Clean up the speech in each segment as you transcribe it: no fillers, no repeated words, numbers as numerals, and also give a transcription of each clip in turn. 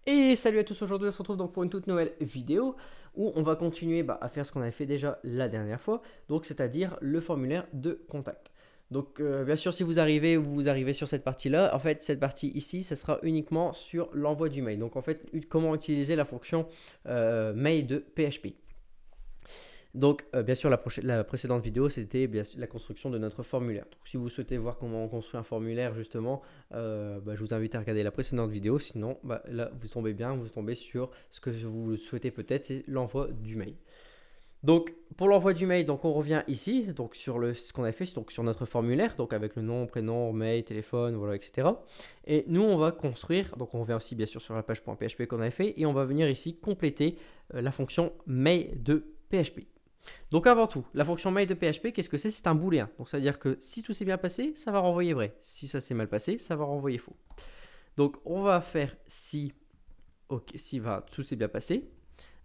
Et salut à tous, aujourd'hui on se retrouve donc pour une toute nouvelle vidéo où on va continuer à faire ce qu'on avait fait déjà la dernière fois, donc c'est-à-dire le formulaire de contact. Donc bien sûr si vous arrivez sur cette partie-là, en fait cette partie ici, ça sera uniquement sur l'envoi du mail. Donc en fait comment utiliser la fonction mail de PHP. Donc, bien sûr, la précédente vidéo, c'était bien sûr la construction de notre formulaire. Donc, si vous souhaitez voir comment on construit un formulaire, justement, je vous invite à regarder la précédente vidéo. Sinon, là, vous tombez bien, vous tombez sur ce que vous souhaitez peut-être, c'est l'envoi du mail. Donc, pour l'envoi du mail, donc on revient ici, donc sur ce qu'on a fait, donc sur notre formulaire, donc avec le nom, prénom, mail, téléphone, voilà, etc. Et nous, on va construire, donc on revient aussi bien sûr sur la page.php qu'on avait fait, et on va venir ici compléter la fonction mail de PHP. Donc avant tout, la fonction mail de PHP, qu'est-ce que c'est? C'est un booléen. Donc ça veut dire que si tout s'est bien passé, ça va renvoyer vrai. Si ça s'est mal passé, ça va renvoyer faux. Donc on va faire si, tout s'est bien passé.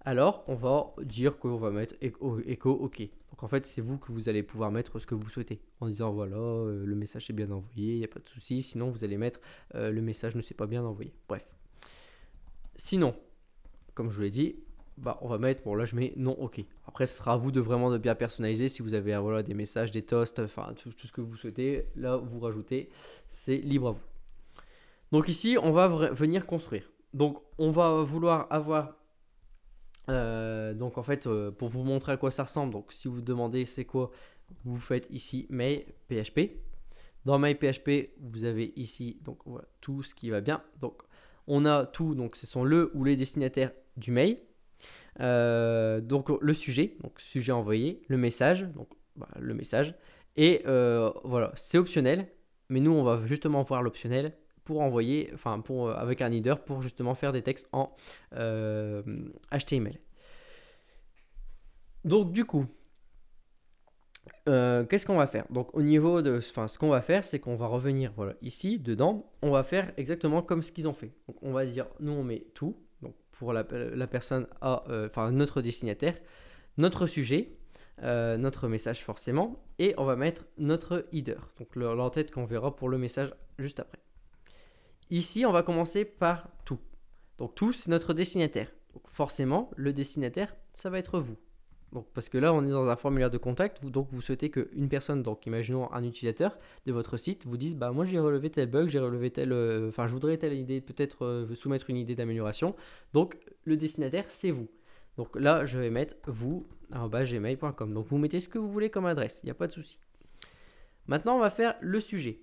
Alors on va dire qu'on va mettre echo OK. Donc en fait c'est vous que vous allez pouvoir mettre ce que vous souhaitez. En disant voilà, le message est bien envoyé, il n'y a pas de souci. Sinon vous allez mettre le message ne s'est pas bien envoyé. Bref. Sinon, comme je vous l'ai dit, on va mettre, bon là je mets non OK. Après ce sera à vous de vraiment de bien personnaliser si vous avez voilà, des messages, des toasts, enfin tout ce que vous souhaitez, là vous rajoutez, c'est libre à vous. Donc ici on va venir construire. Donc on va vouloir avoir, donc en fait pour vous montrer à quoi ça ressemble, donc si vous demandez c'est quoi, vous faites ici mail PHP. Dans mail PHP vous avez ici donc voilà, tout ce qui va bien. Donc on a tout, donc ce sont le ou les destinataires du mail. Donc le sujet, donc sujet envoyé, le message, donc le message, et voilà, c'est optionnel, mais nous on va justement voir l'optionnel pour envoyer, enfin avec un header pour justement faire des textes en HTML. Donc du coup, qu'est-ce qu'on va faire? Donc au niveau de, ce qu'on va faire, c'est qu'on va revenir voilà ici dedans, on va faire exactement comme ce qu'ils ont fait. Donc on va dire, nous on met tout, donc pour la personne notre destinataire, notre sujet, notre message forcément, et on va mettre notre header, donc l'entête qu'on verra pour le message juste après. Ici, on va commencer par tout. Donc tout, c'est notre destinataire. Donc forcément, le destinataire, ça va être vous. Donc, parce que là, on est dans un formulaire de contact, donc vous souhaitez qu'une personne, donc imaginons un utilisateur de votre site, vous dise moi j'ai relevé tel bug, j'ai relevé je voudrais telle idée, peut-être soumettre une idée d'amélioration. Donc le destinataire, c'est vous. Donc là, je vais mettre vous@gmail.com. Donc vous mettez ce que vous voulez comme adresse, il n'y a pas de souci. Maintenant, on va faire le sujet.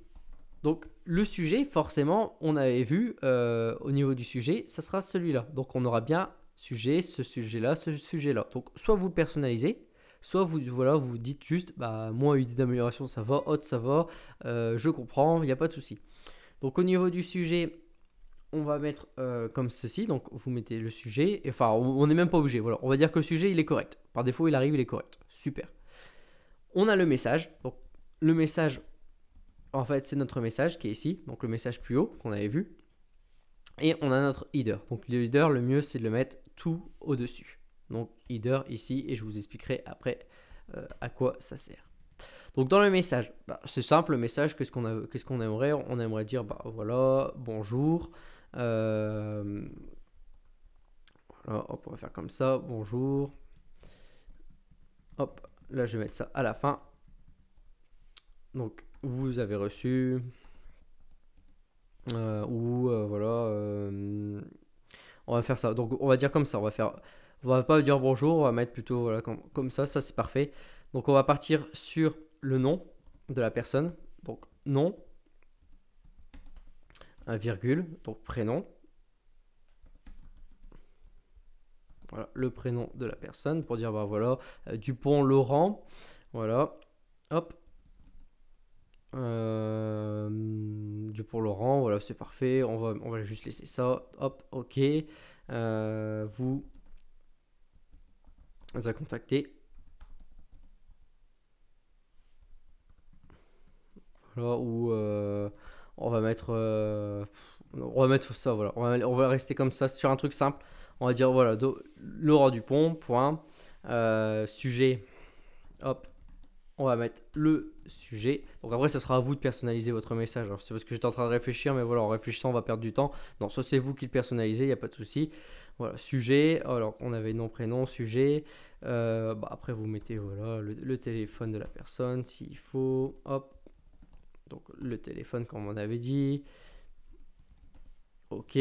Donc le sujet, forcément, on avait vu au niveau du sujet, ça sera celui-là. Donc on aura bien sujet, ce sujet-là, ce sujet-là. Donc soit vous le personnalisez, soit vous dites juste, moi idée d'amélioration ça va, autre ça va, je comprends, il n'y a pas de souci. Donc au niveau du sujet, on va mettre comme ceci. Donc vous mettez le sujet, enfin on n'est même pas obligé, voilà. On va dire que le sujet il est correct. Par défaut il arrive, il est correct. Super. On a le message. Donc le message, en fait, c'est notre message qui est ici, donc le message plus haut qu'on avait vu. Et on a notre header. Donc le header, le mieux, c'est de le mettre tout au-dessus. Donc header ici, et je vous expliquerai après à quoi ça sert. Donc dans le message, c'est simple, le message, qu'est-ce qu'on aimerait? On aimerait dire, voilà, bonjour. Voilà, hop, on va faire comme ça, bonjour. Hop, là je vais mettre ça à la fin. Donc vous avez reçu, voilà, on va faire ça. Donc on va dire comme ça, on va pas dire bonjour, on va mettre plutôt voilà, comme ça c'est parfait. Donc on va partir sur le nom de la personne, donc nom, un virgule, donc prénom. Voilà, le prénom de la personne pour dire voilà, Dupont Laurent, voilà, hop. Dupont Laurent, voilà, c'est parfait. On va juste laisser ça. Hop, ok. Vous a contacté. Voilà, ou on va mettre ça. Voilà, on va rester comme ça sur un truc simple. On va dire voilà, Laurent Dupont. Point. Sujet. Hop. on va mettre le sujet. Donc après, ça sera à vous de personnaliser votre message. Alors, c'est parce que j'étais en train de réfléchir, mais voilà, en réfléchissant, on va perdre du temps. Non, ça c'est vous qui le personnalisez, il n'y a pas de souci. Voilà, sujet. Alors, on avait nom, prénom, sujet. Après, vous mettez voilà, le téléphone de la personne s'il faut. Hop. Donc, le téléphone, comme on avait dit. OK.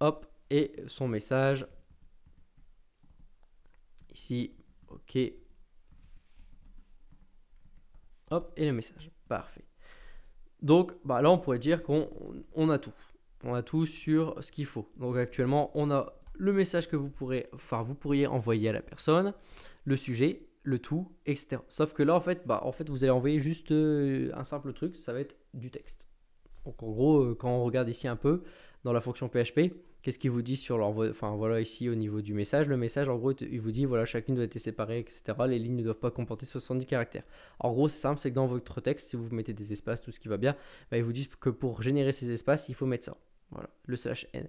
Hop. Et son message. Ici. OK. Hop, et le message. Parfait. Donc là, on pourrait dire qu'on a tout. On a tout sur ce qu'il faut. Donc actuellement, on a le message que vous pourriez envoyer à la personne, le sujet, le tout, etc. Sauf que là, en fait, vous allez envoyer juste un simple truc, ça va être du texte. Donc en gros, quand on regarde ici un peu dans la fonction PHP, qu'est-ce qu'il vous dit sur l'envoi, enfin voilà ici au niveau du message, le message en gros il vous dit voilà chacune doit être séparée, etc. Les lignes ne doivent pas comporter 70 caractères. En gros c'est simple, c'est que dans votre texte, si vous mettez des espaces, tout ce qui va bien, ils vous disent que pour générer ces espaces, il faut mettre ça. Voilà, le /n.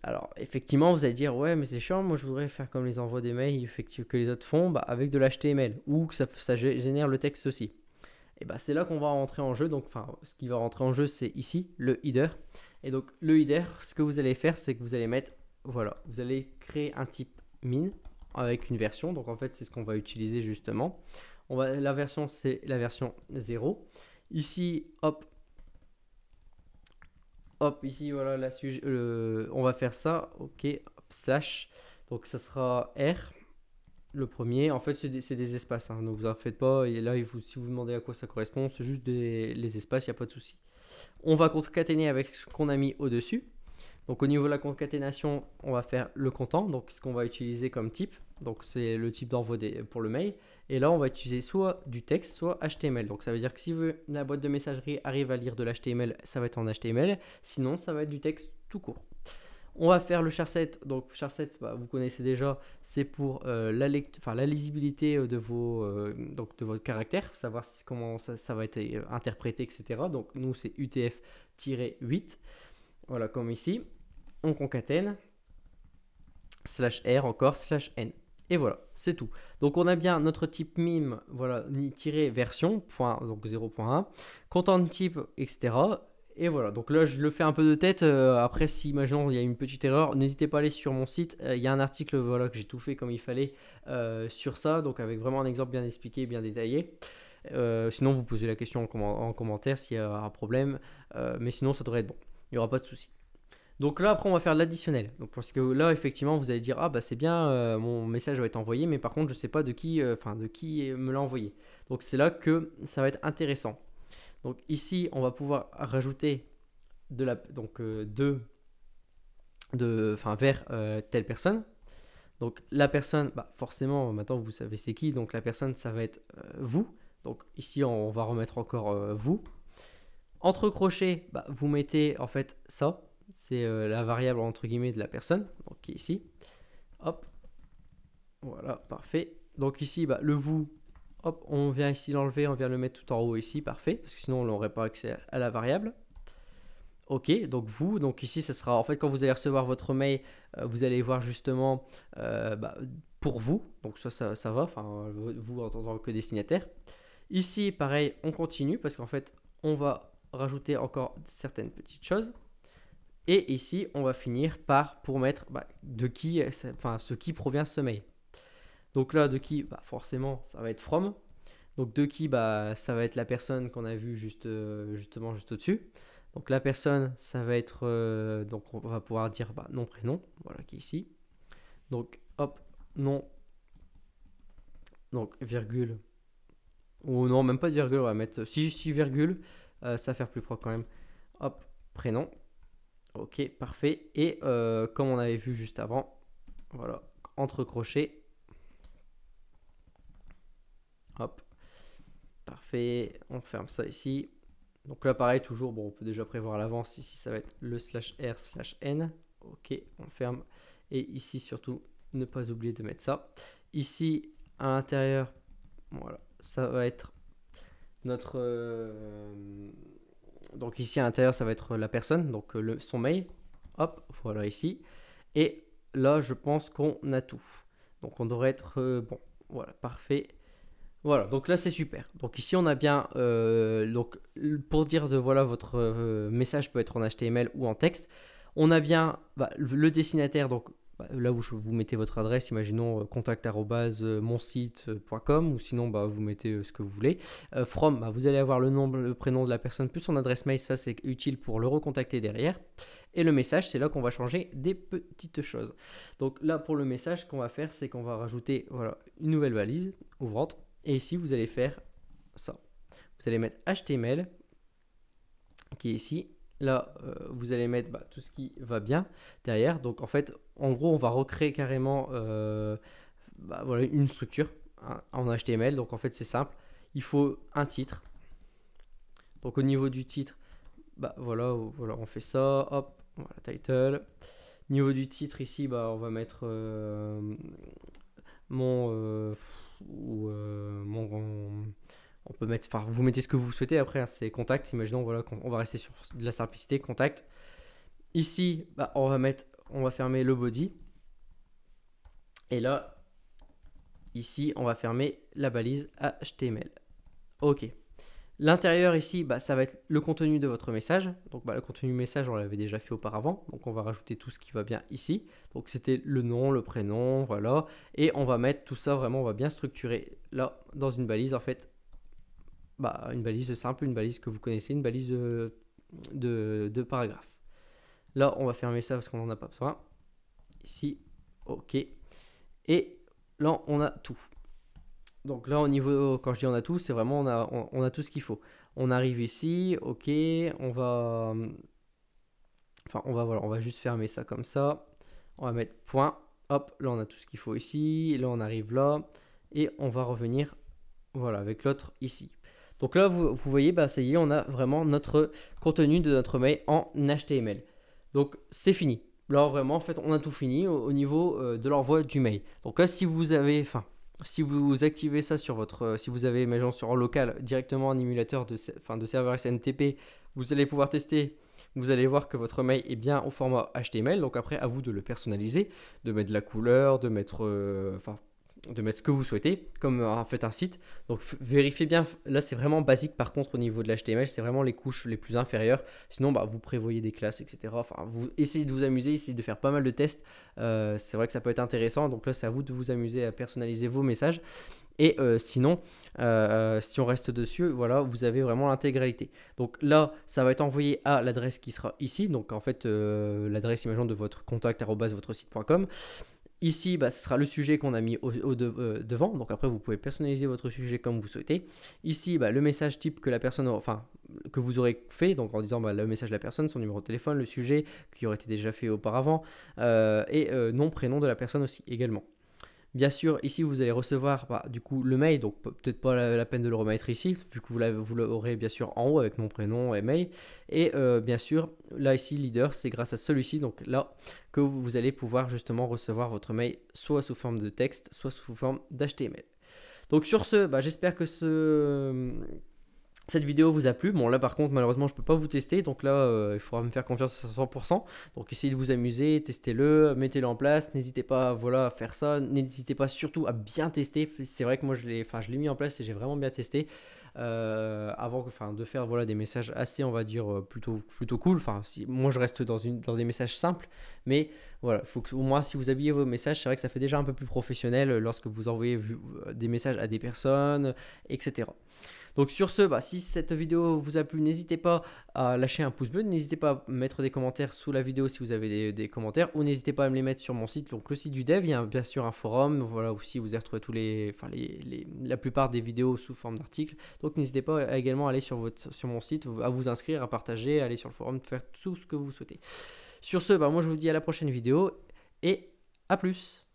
Alors effectivement vous allez dire ouais mais c'est chiant, moi je voudrais faire comme les envois des mails que les autres font, avec de l'HTML ou que ça génère le texte aussi. Et c'est là qu'on va rentrer en jeu. Donc, ce qui va rentrer en jeu, c'est ici, le header. Et donc, le header, ce que vous allez faire, c'est que vous allez mettre, voilà, vous allez créer un type min avec une version. Donc, en fait, c'est ce qu'on va utiliser justement. La version, c'est la version 0. Ici, hop, ici, voilà, on va faire ça, ok, hop, slash. Donc, ça sera R. Le premier, en fait, c'est des espaces, hein, donc vous en faites pas. Et là, si vous demandez à quoi ça correspond, c'est juste les espaces, il n'y a pas de souci. On va concaténer avec ce qu'on a mis au-dessus. Donc, au niveau de la concaténation, on va faire le content, donc ce qu'on va utiliser comme type. Donc, c'est le type d'envoi pour le mail. Et là, on va utiliser soit du texte, soit HTML. Donc, ça veut dire que si la boîte de messagerie arrive à lire de l'HTML, ça va être en HTML. Sinon, ça va être du texte tout court. On va faire le charset. Donc charset, vous connaissez déjà, c'est pour la lisibilité de votre caractère, savoir comment ça va être interprété, etc. Donc nous c'est UTF-8. Voilà, comme ici. On concatène /R encore /N. Et voilà, c'est tout. Donc on a bien notre type mime, voilà, version, donc 0.1, content type, etc. Et voilà, donc là je le fais un peu de tête. Après, si imaginons il y a une petite erreur, n'hésitez pas à aller sur mon site. Il y a un article voilà, que j'ai tout fait comme il fallait sur ça, donc avec vraiment un exemple bien expliqué, bien détaillé. Sinon, vous posez la question en commentaire s'il y a un problème, mais sinon ça devrait être bon, il n'y aura pas de souci. Donc là, après, on va faire l'additionnel. Donc parce que là, effectivement, vous allez dire ah c'est bien, mon message va être envoyé, mais par contre, je ne sais pas de qui me l'a envoyé. Donc c'est là que ça va être intéressant. Donc ici, on va pouvoir rajouter vers telle personne. Donc la personne, forcément, maintenant vous savez c'est qui. Donc la personne, ça va être vous. Donc ici, on va remettre encore vous. Entre crochets, vous mettez en fait ça. C'est la variable entre guillemets de la personne. Donc qui est ici. Hop. Voilà, parfait. Donc ici, le vous. Hop, on vient ici l'enlever, on vient le mettre tout en haut ici, parfait, parce que sinon on n'aurait pas accès à la variable. Ok, donc vous, donc ici ça sera, en fait quand vous allez recevoir votre mail, vous allez voir justement pour vous, donc ça va, enfin vous en tant que destinataire. Ici pareil, on continue parce qu'en fait on va rajouter encore certaines petites choses. Et ici on va finir pour mettre ce qui provient de ce mail. Donc là, de qui forcément, ça va être from. Donc de qui ça va être la personne qu'on a vue justement juste au-dessus. Donc la personne, ça va être... donc on va pouvoir dire nom, prénom. Voilà, qui est ici. Donc hop, nom. Donc virgule. Ou non, même pas de virgule, on va mettre... Si virgule, ça va faire plus propre quand même. Hop, prénom. Ok, parfait. Et comme on avait vu juste avant, voilà, entre crochets. Hop, parfait, on ferme ça ici. Donc là pareil, toujours, on peut déjà prévoir à l'avance, ici ça va être le /R/N. Ok, on ferme. Et ici surtout, ne pas oublier de mettre ça. Ici, à l'intérieur, voilà, ça va être notre... donc ici à l'intérieur, ça va être la personne, donc son mail. Hop, voilà ici. Et là, je pense qu'on a tout. Donc on devrait être... bon, voilà, parfait. Voilà, donc là c'est super. Donc ici on a bien, donc pour dire de voilà votre message peut être en HTML ou en texte, on a bien le destinataire, donc là où vous mettez votre adresse, imaginons contact@monsite.com ou sinon vous mettez ce que vous voulez. From, vous allez avoir le nom, le prénom de la personne plus son adresse mail, ça c'est utile pour le recontacter derrière. Et le message, c'est là qu'on va changer des petites choses. Donc là pour le message, ce qu'on va faire, c'est qu'on va rajouter voilà, une nouvelle valise ouvrante. Et ici, vous allez faire ça. Vous allez mettre HTML, qui est ici. Là, vous allez mettre tout ce qui va bien derrière. Donc, en fait, en gros, on va recréer carrément voilà, une structure en HTML. Donc, en fait, c'est simple. Il faut un titre. Donc, au niveau du titre, voilà, on fait ça. Hop, voilà, title. Niveau du titre, ici, on va mettre on peut mettre, enfin vous mettez ce que vous souhaitez après, hein, c'est contact, imaginons voilà, on va rester sur de la simplicité, contact. Ici, on va fermer le body. Et là, ici, on va fermer la balise HTML. Ok. L'intérieur ici, ça va être le contenu de votre message. Donc le contenu message, on l'avait déjà fait auparavant. Donc on va rajouter tout ce qui va bien ici. Donc c'était le nom, le prénom, voilà. Et on va mettre tout ça vraiment, on va bien structurer là dans une balise en fait. Une balise simple, une balise que vous connaissez, une balise de paragraphes. Là, on va fermer ça parce qu'on n'en a pas besoin. Ici, ok. Et là, on a tout. Donc là, au niveau, quand je dis on a tout, c'est vraiment on a tout ce qu'il faut. On arrive ici, ok, on va juste fermer ça comme ça. On va mettre point, hop, là on a tout ce qu'il faut ici. Là on arrive là et on va revenir, voilà, avec l'autre ici. Donc là, vous voyez, ça y est, on a vraiment notre contenu de notre mail en HTML. Donc c'est fini. Là vraiment, en fait, on a tout fini au niveau de l'envoi du mail. Donc là, si vous activez ça sur votre, si vous avez imaginons sur en local directement un émulateur de serveur SNTP, vous allez pouvoir tester. Vous allez voir que votre mail est bien au format HTML. Donc après, à vous de le personnaliser, de mettre de la couleur, de mettre ce que vous souhaitez, comme en fait un site. Donc vérifiez bien, là c'est vraiment basique par contre au niveau de l'HTML, c'est vraiment les couches les plus inférieures. Sinon vous prévoyez des classes, etc. Enfin, vous essayez de vous amuser, essayez de faire pas mal de tests. C'est vrai que ça peut être intéressant, donc là c'est à vous de vous amuser à personnaliser vos messages. Et sinon, si on reste dessus, voilà, vous avez vraiment l'intégralité. Donc là, ça va être envoyé à l'adresse qui sera ici. Donc en fait, l'adresse, imaginons, de votre contact@votresite.com. Ici, ce sera le sujet qu'on a mis devant. Donc après, vous pouvez personnaliser votre sujet comme vous souhaitez. Ici, le message type que la personne, que vous aurez fait, donc en disant le message de la personne, son numéro de téléphone, le sujet qui aurait été déjà fait auparavant, et nom, prénom de la personne aussi également. Bien sûr, ici, vous allez recevoir du coup le mail, donc peut-être pas la peine de le remettre ici, vu que vous l'aurez bien sûr en haut avec mon prénom et mail. Et bien sûr, là ici, leader, c'est grâce à celui-ci, donc là, que vous allez pouvoir justement recevoir votre mail soit sous forme de texte, soit sous forme d'HTML. Donc sur ce, j'espère que cette vidéo vous a plu. Bon là par contre malheureusement je ne peux pas vous tester, donc là il faudra me faire confiance à 100%. Donc essayez de vous amuser, testez-le, mettez-le en place, n'hésitez pas à faire ça, n'hésitez pas surtout à bien tester. C'est vrai que moi je l'ai mis en place et j'ai vraiment bien testé avant de faire des messages assez, on va dire, plutôt cool. Moi je reste dans des messages simples, mais voilà, faut que au moins si vous habillez vos messages, c'est vrai que ça fait déjà un peu plus professionnel lorsque vous envoyez des messages à des personnes, etc. Donc sur ce, si cette vidéo vous a plu, n'hésitez pas à lâcher un pouce bleu, n'hésitez pas à mettre des commentaires sous la vidéo si vous avez des commentaires, ou n'hésitez pas à me les mettre sur mon site, donc le site du dev. Il y a bien sûr un forum, voilà, aussi vous allez retrouver la plupart des vidéos sous forme d'articles. Donc n'hésitez pas également à aller sur mon site, à vous inscrire, à partager, à aller sur le forum, faire tout ce que vous souhaitez. Sur ce, moi je vous dis à la prochaine vidéo et à plus.